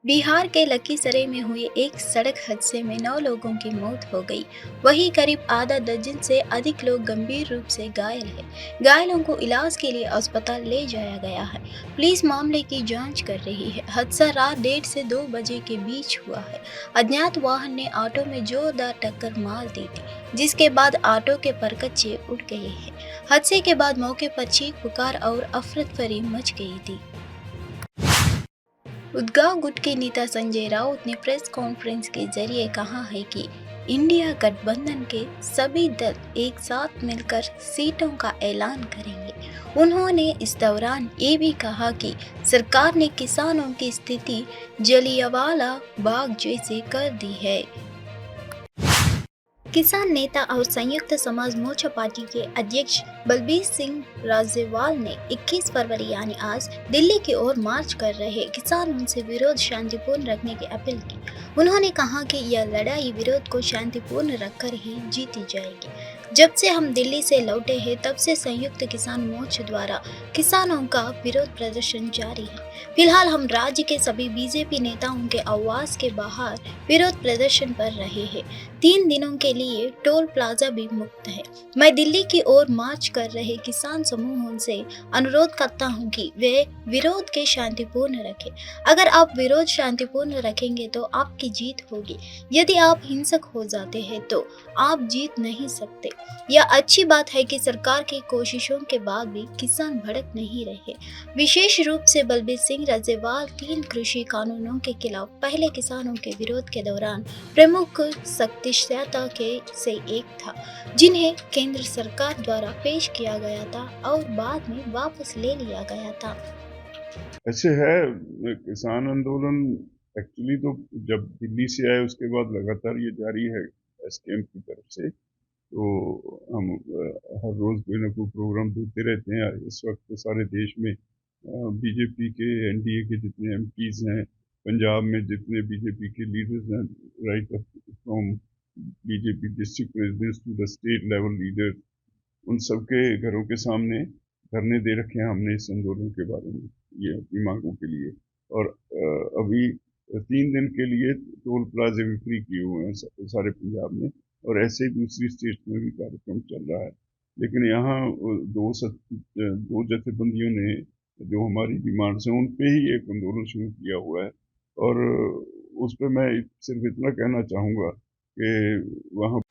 बिहार के लखीसराय में हुए एक सड़क हादसे में 9 लोगों की मौत हो गई। वहीं करीब आधा दर्जन से अधिक लोग गंभीर रूप से घायल हैं। घायलों को इलाज के लिए अस्पताल ले जाया गया है। पुलिस मामले की जांच कर रही है। हादसा रात 1:30 से 2 बजे के बीच हुआ है। अज्ञात वाहन ने ऑटो में जोरदार टक्कर मार दी थी, जिसके बाद ऑटो के परखच्चे उड़ गए हैं। हादसे के बाद मौके पर चीख पुकार और अफरा तफरी मच गई थी। उद्गाव गुट के नेता संजय राउत ने प्रेस कॉन्फ्रेंस के जरिए कहा है कि इंडिया गठबंधन के सभी दल एक साथ मिलकर सीटों का ऐलान करेंगे। उन्होंने इस दौरान ये भी कहा कि सरकार ने किसानों की स्थिति जलियांवाला बाग जैसे कर दी है। किसान नेता और संयुक्त समाज मोर्चा पार्टी के अध्यक्ष बलबीर सिंह राजेवाल ने 21 फरवरी यानी आज दिल्ली की ओर मार्च कर रहे किसानों से विरोध शांतिपूर्ण रखने की अपील की। उन्होंने कहा कि यह लड़ाई विरोध को शांतिपूर्ण रखकर ही जीती जाएगी। जब से हम दिल्ली से लौटे हैं तब से संयुक्त किसान मोर्चा द्वारा किसानों का विरोध प्रदर्शन जारी है। फिलहाल हम राज्य के सभी बीजेपी नेताओं के आवास के बाहर विरोध प्रदर्शन कर रहे हैं। 3 दिनों के लिए टोल प्लाजा भी मुक्त है। मैं दिल्ली की ओर मार्च कर रहे किसान समूहों से अनुरोध करता हूं कि वे विरोध के शांतिपूर्ण रखें। अगर आप विरोध शांतिपूर्ण रखेंगे तो आपकी जीत होगी। यदि आप हिंसक हो जाते हैं तो आप जीत नहीं सकते। यह अच्छी बात है कि सरकार की कोशिशों के बाद भी किसान भड़क नहीं रहे। विशेष रूप से बलबीर सिंह राजेवाल 3 कृषि कानूनों के खिलाफ पहले किसानों के विरोध के दौरान प्रमुख शख्सियतों के से एक था, जिन्हें केंद्र सरकार द्वारा पेश किया गया था और बाद में वापस ले लिया गया था। ऐसे है किसान आंदोलन एक्चुअली तो जब दिल्ली से आए उसके बाद लगातार ये जारी है एसकेएम की तरफ से। तो हम हर रोज कोई ना कोई प्रोग्राम देते रहते हैं। इस वक्त तो सारे देश में बीजेपी के एनडीए के जितने एमपीज हैं, पंजाब में जितने बीजेपी के लीडर्स हैं, right from BJP district presidents to the state level leader, उन सबके घरों के सामने धरने दे रखे हैं हमने इस आंदोलन के बारे में, ये अपनी मांगों के लिए। और अभी 3 दिन के लिए टोल प्लाजे भी फ्री किए हुए हैं सारे पंजाब में, और ऐसे ही दूसरी स्टेट में भी कार्यक्रम चल रहा है। लेकिन यहाँ दो जथेबंदियों ने जो हमारी डिमांड्स हैं उन पे ही एक आंदोलन शुरू किया हुआ है। और उस पर मैं सिर्फ इतना कहना चाहूँगा कि वहाँ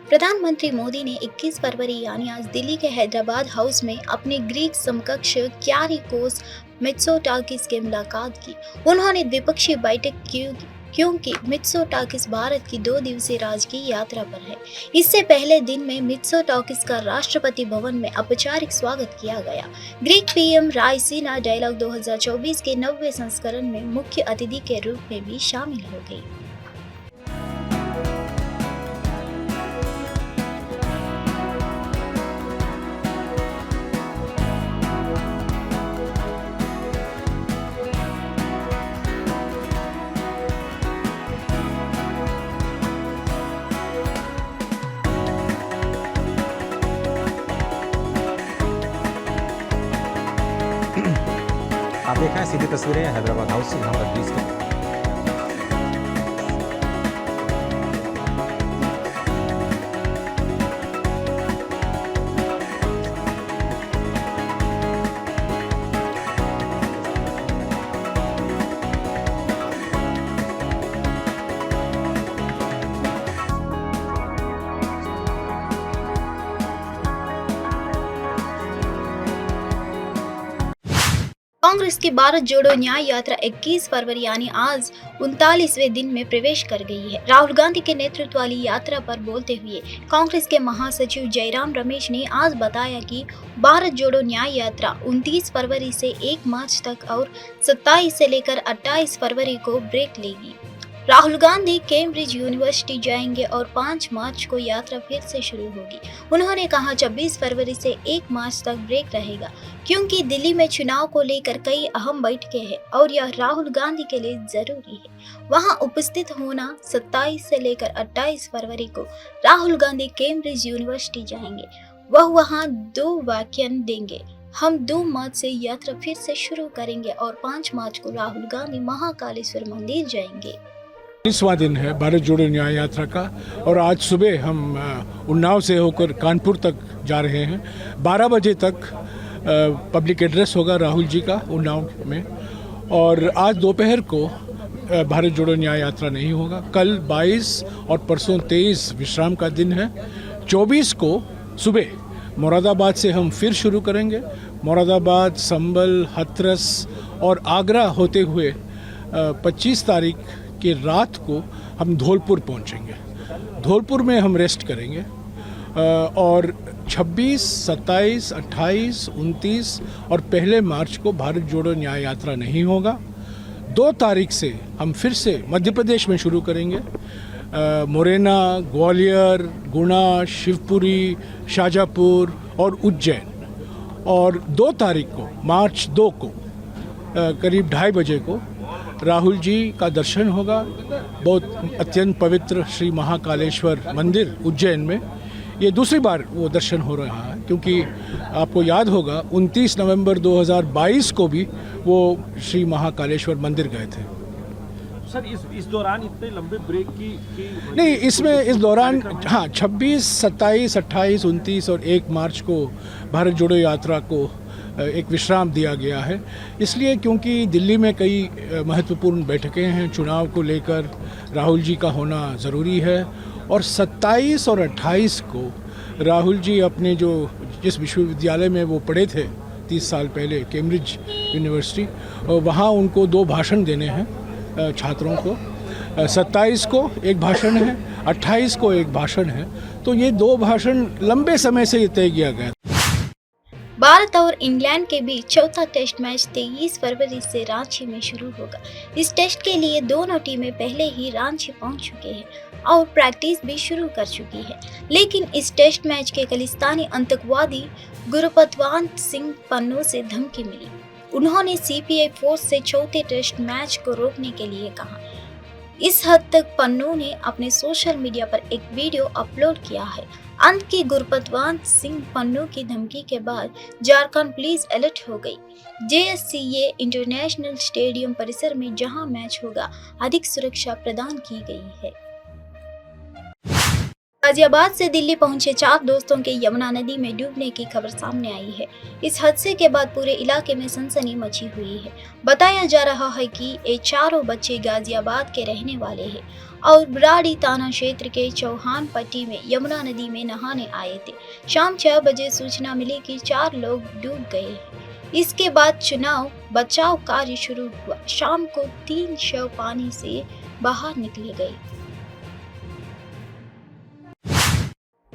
प्रधानमंत्री मोदी ने 21 फरवरी यानी आज दिल्ली के हैदराबाद हाउस में अपने ग्रीक समकक्ष क्यारिकोस मित्सोटाकिस से मुलाकात की। उन्होंने द्विपक्षीय बैठक की क्योंकि मित्सोटाकिस भारत की 2 दिवसीय राजकीय यात्रा पर है। इससे पहले दिन में मित्सोटाकिस का राष्ट्रपति भवन में औपचारिक स्वागत किया गया। ग्रीक पीएम रायसीना डायलॉग 2024 के 90वें संस्करण में मुख्य अतिथि के रूप में भी शामिल हो गई। आप देख रहे हैं सीधी तस्वीरें हैदराबाद हाउस से, यहाँ पर ब्रिज के कांग्रेस की भारत जोड़ो न्याय यात्रा 21 फरवरी यानी आज 39वें दिन में प्रवेश कर गई है। राहुल गांधी के नेतृत्व वाली यात्रा पर बोलते हुए कांग्रेस के महासचिव जयराम रमेश ने आज बताया कि भारत जोड़ो न्याय यात्रा 29 फरवरी से 1 मार्च तक और 27 से लेकर 28 फरवरी को ब्रेक लेगी। राहुल गांधी कैम्ब्रिज यूनिवर्सिटी जाएंगे और 5 मार्च को यात्रा फिर से शुरू होगी। उन्होंने कहा 26 फरवरी से 1 मार्च तक ब्रेक रहेगा, क्योंकि दिल्ली में चुनाव को लेकर कई अहम बैठकें हैं और यह राहुल गांधी के लिए जरूरी है। वहां उपस्थित होना 27 से लेकर 28 फरवरी को राहुल गांधी कैम्ब्रिज यूनिवर्सिटी जाएंगे। वह वहां 2 व्याख्यान देंगे। हम 2 मार्च से यात्रा फिर से शुरू करेंगे और 5 मार्च को राहुल गांधी महाकालेश्वर मंदिर जाएंगे। 20वां दिन है भारत जोड़ो न्याय यात्रा का और आज सुबह हम उन्नाव से होकर कानपुर तक जा रहे हैं। 12 बजे तक पब्लिक एड्रेस होगा राहुल जी का उन्नाव में और आज दोपहर को भारत जोड़ो न्याय यात्रा नहीं होगा। कल 22 और परसों 23 विश्राम का दिन है। 24 को सुबह मुरादाबाद से हम फिर शुरू करेंगे। मुरादाबाद, संभल, हाथरस और आगरा होते हुए 25 तारीख की रात को हम धौलपुर पहुंचेंगे। धौलपुर में हम रेस्ट करेंगे और 26, 27, 28, 29 और 1 मार्च को भारत जोड़ो न्याय यात्रा नहीं होगा। 2 तारीख से हम फिर से मध्य प्रदेश में शुरू करेंगे। मुरैना, ग्वालियर, गुना, शिवपुरी, शाजापुर और उज्जैन। और 2 तारीख को मार्च 2 को करीब 2:30 बजे को राहुल जी का दर्शन होगा बहुत अत्यंत पवित्र श्री महाकालेश्वर मंदिर उज्जैन में। ये दूसरी बार वो दर्शन हो रहा है क्योंकि आपको याद होगा 29 नवंबर 2022 को भी वो श्री महाकालेश्वर मंदिर गए थे। सर इस दौरान इतने लंबे ब्रेक की नहीं, इसमें इस दौरान 26, 27, 28, 29 और 1 मार्च को भारत जोड़ो यात्रा को एक विश्राम दिया गया है। इसलिए क्योंकि दिल्ली में कई महत्वपूर्ण बैठकें हैं, चुनाव को लेकर राहुल जी का होना ज़रूरी है। और 27 और 28 को राहुल जी अपने जिस विश्वविद्यालय में वो पढ़े थे 30 साल पहले, कैम्ब्रिज यूनिवर्सिटी, वहाँ उनको 2 भाषण देने हैं छात्रों को। 27 को एक भाषण है, 28 को एक भाषण है। तो ये 2 भाषण लंबे समय से तय किया गया। भारत और इंग्लैंड के बीच चौथा टेस्ट मैच 23 फरवरी से रांची में शुरू होगा। इस टेस्ट के लिए दोनों टीमें पहले ही रांची पहुंच चुके हैं और प्रैक्टिस भी शुरू कर चुकी है। लेकिन इस टेस्ट मैच के खालिस्तानी आतंकवादी गुरपतवंत सिंह पन्नू से धमकी मिली। उन्होंने सीपीआई फोर्स से चौथे टेस्ट मैच को रोकने के लिए कहा। इस हद तक पन्नू ने अपने सोशल मीडिया पर एक वीडियो अपलोड किया है। अंत की गुरपतवंत सिंह पन्नू की धमकी के बाद झारखंड पुलिस अलर्ट हो गई। JSCA इंटरनेशनल स्टेडियम परिसर में जहां मैच होगा, अधिक सुरक्षा प्रदान की गई है। गाजियाबाद से दिल्ली पहुंचे 4 दोस्तों के यमुना नदी में डूबने की खबर सामने आई है। इस हादसे के बाद पूरे इलाके में सनसनी मची हुई है। बताया जा रहा है कि ये चारों बच्चे गाजियाबाद के रहने वाले हैं और बराड़ी थाना क्षेत्र के चौहान पट्टी में यमुना नदी में नहाने आए थे। शाम 6 बजे सूचना मिली कि 4 लोग डूब गए हैं। इसके बाद चुनाव बचाव कार्य शुरू हुआ। शाम को 3 शव पानी से बाहर निकले गए।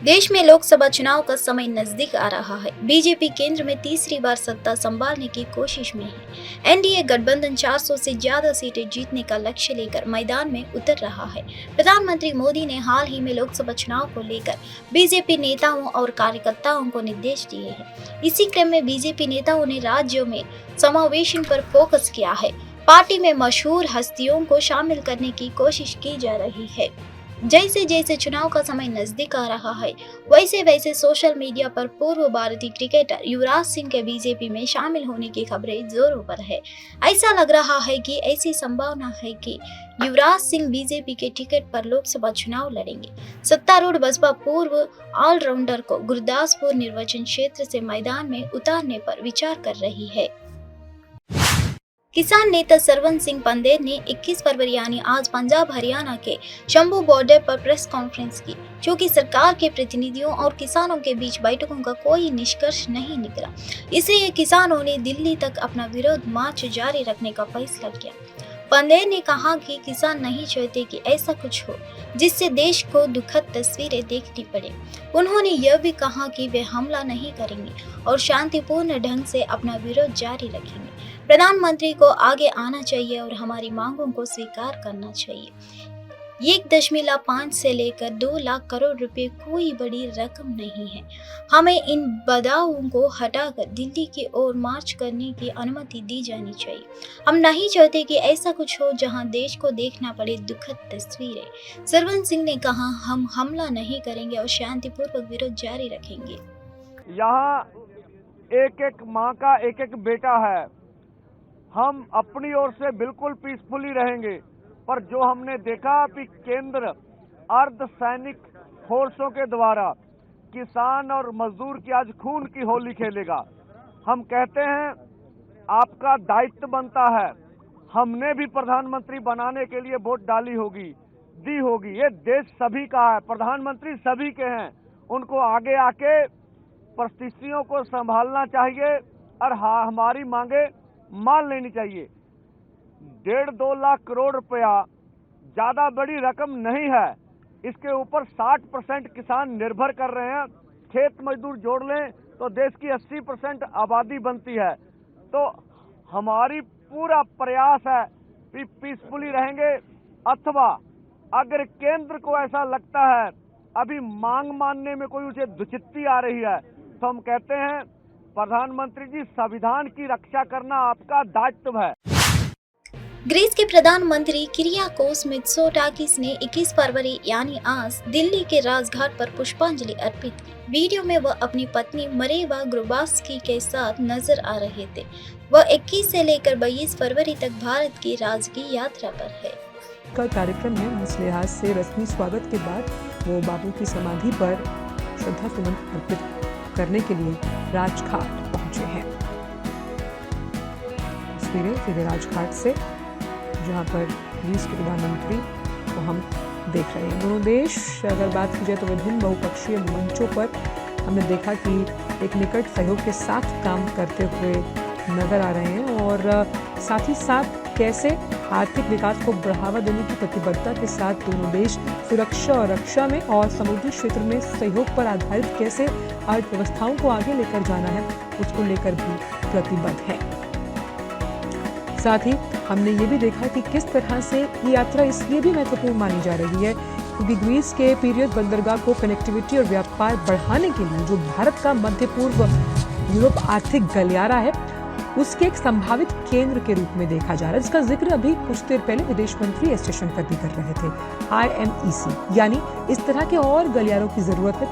देश में लोकसभा चुनाव का समय नजदीक आ रहा है। बीजेपी केंद्र में तीसरी बार सत्ता संभालने की कोशिश में है। एनडीए गठबंधन 400 से ज्यादा सीटें जीतने का लक्ष्य लेकर मैदान में उतर रहा है। प्रधानमंत्री मोदी ने हाल ही में लोकसभा चुनाव को लेकर बीजेपी नेताओं और कार्यकर्ताओं को निर्देश दिए हैं। इसी क्रम में बीजेपी नेताओं ने राज्यों में समावेशन पर फोकस किया है। पार्टी में मशहूर हस्तियों को शामिल करने की कोशिश की जा रही है। जैसे जैसे चुनाव का समय नजदीक आ रहा है, वैसे वैसे सोशल मीडिया पर पूर्व भारतीय क्रिकेटर युवराज सिंह के बीजेपी में शामिल होने की खबरें जोरों पर है। ऐसा लग रहा है कि ऐसी संभावना है कि युवराज सिंह बीजेपी के टिकट पर लोकसभा चुनाव लड़ेंगे। सत्तारूढ़ बसपा पूर्व ऑलराउंडर को गुरदासपुर निर्वाचन क्षेत्र से मैदान में उतारने पर विचार कर रही है। किसान नेता सरवन सिंह पंदेर ने 21 फरवरी यानी आज पंजाब हरियाणा के शंभू बॉर्डर पर प्रेस कॉन्फ्रेंस की। चूंकि सरकार के प्रतिनिधियों और किसानों के बीच बैठकों का कोई निष्कर्ष नहीं निकला, इसलिए किसानों ने दिल्ली तक अपना विरोध मार्च जारी रखने का फैसला किया। पंदेर ने कहा कि किसान नहीं चाहते कि ऐसा कुछ हो जिससे देश को दुखद तस्वीरें देखनी पड़े। उन्होंने यह भी कहा कि वे हमला नहीं करेंगे और शांतिपूर्ण ढंग से अपना विरोध जारी रखेंगे। प्रधानमंत्री को आगे आना चाहिए और हमारी मांगों को स्वीकार करना चाहिए। 1.5 से लेकर 2 लाख करोड़ रुपए कोई बड़ी रकम नहीं है। हमें इन बदलावों को हटाकर दिल्ली की ओर मार्च करने की अनुमति दी जानी चाहिए। हम नहीं चाहते कि ऐसा कुछ हो जहां देश को देखना पड़े दुखद तस्वीरें। सरवन सिंह ने कहा, हम हमला नहीं करेंगे और शांतिपूर्वक विरोध जारी रखेंगे। यहाँ एक एक माँ का एक एक बेटा है। हम अपनी ओर से बिल्कुल पीसफुली रहेंगे, पर जो हमने देखा कि केंद्र अर्धसैनिक फोर्सों के द्वारा किसान और मजदूर की आज खून की होली खेलेगा। हम कहते हैं आपका दायित्व बनता है, हमने भी प्रधानमंत्री बनाने के लिए वोट डाली होगी, दी होगी। ये देश सभी का है, प्रधानमंत्री सभी के हैं। उनको आगे आके परिस्थितियों को संभालना चाहिए और हमारी मांगे मान लेनी चाहिए। 1.5-2 लाख करोड़ रुपया ज्यादा बड़ी रकम नहीं है। इसके ऊपर 60% किसान निर्भर कर रहे हैं। खेत मजदूर जोड़ लें तो देश की 80% आबादी बनती है। तो हमारी पूरा प्रयास है कि पीसफुली रहेंगे, अथवा अगर केंद्र को ऐसा लगता है अभी मांग मानने में कोई उसे दुचित्ती आ रही है, तो हम कहते हैं प्रधानमंत्री जी, संविधान की रक्षा करना आपका दायित्व है। ग्रीस के प्रधानमंत्री किरियाकोस मित्सोटाकिस ने 21 फरवरी यानी आज दिल्ली के राजघाट पर पुष्पांजलि अर्पित की। वीडियो में वह अपनी पत्नी मरेवा ग्रुबास्की के साथ नजर आ रहे थे। वह 21 से लेकर 22 फरवरी तक भारत की राजकीय यात्रा पर है। का कार्यक्रम है, इस लिहाज से रस्मी स्वागत के बाद वो बाबू की समाधि पर श्रद्धा सुमन अर्पित करने के लिए राजघाट पहुंचे हैं। तस्वीरें सीधे राजघाट से, जहां पर ग्रीस के प्रधानमंत्री को हम देख रहे हैं। दोनों देश, अगर बात की जाए तो विभिन्न बहुपक्षीय मंचों पर हमने देखा कि एक निकट सहयोग के साथ काम करते हुए नजर आ रहे हैं, और साथ ही साथ कैसे आर्थिक विकास को बढ़ावा देने की प्रतिबद्धता के साथ दोनों देश सुरक्षा और रक्षा में और समुद्री क्षेत्र में सहयोग पर आधारित कैसे अर्थव्यवस्थाओं को आगे लेकर जाना है, उसको लेकर भी प्रतिबद्ध है। साथ ही हमने ये भी देखा कि किस तरह से ये यात्रा इसलिए भी महत्वपूर्ण मानी जा रही है क्योंकि ग्रीस के पीरियड बंदरगाह को कनेक्टिविटी और व्यापार बढ़ाने के लिए, जो भारत का मध्य पूर्व यूरोप आर्थिक गलियारा है, उसके एक संभावित केंद्र के रूप में देखा जा रहा है, जिसका जिक्र अभी कुछ देर पहले विदेश मंत्री एस जयशंकर भी कर रहे थे। IMEC यानी इस तरह के और गलियारों की जरूरत है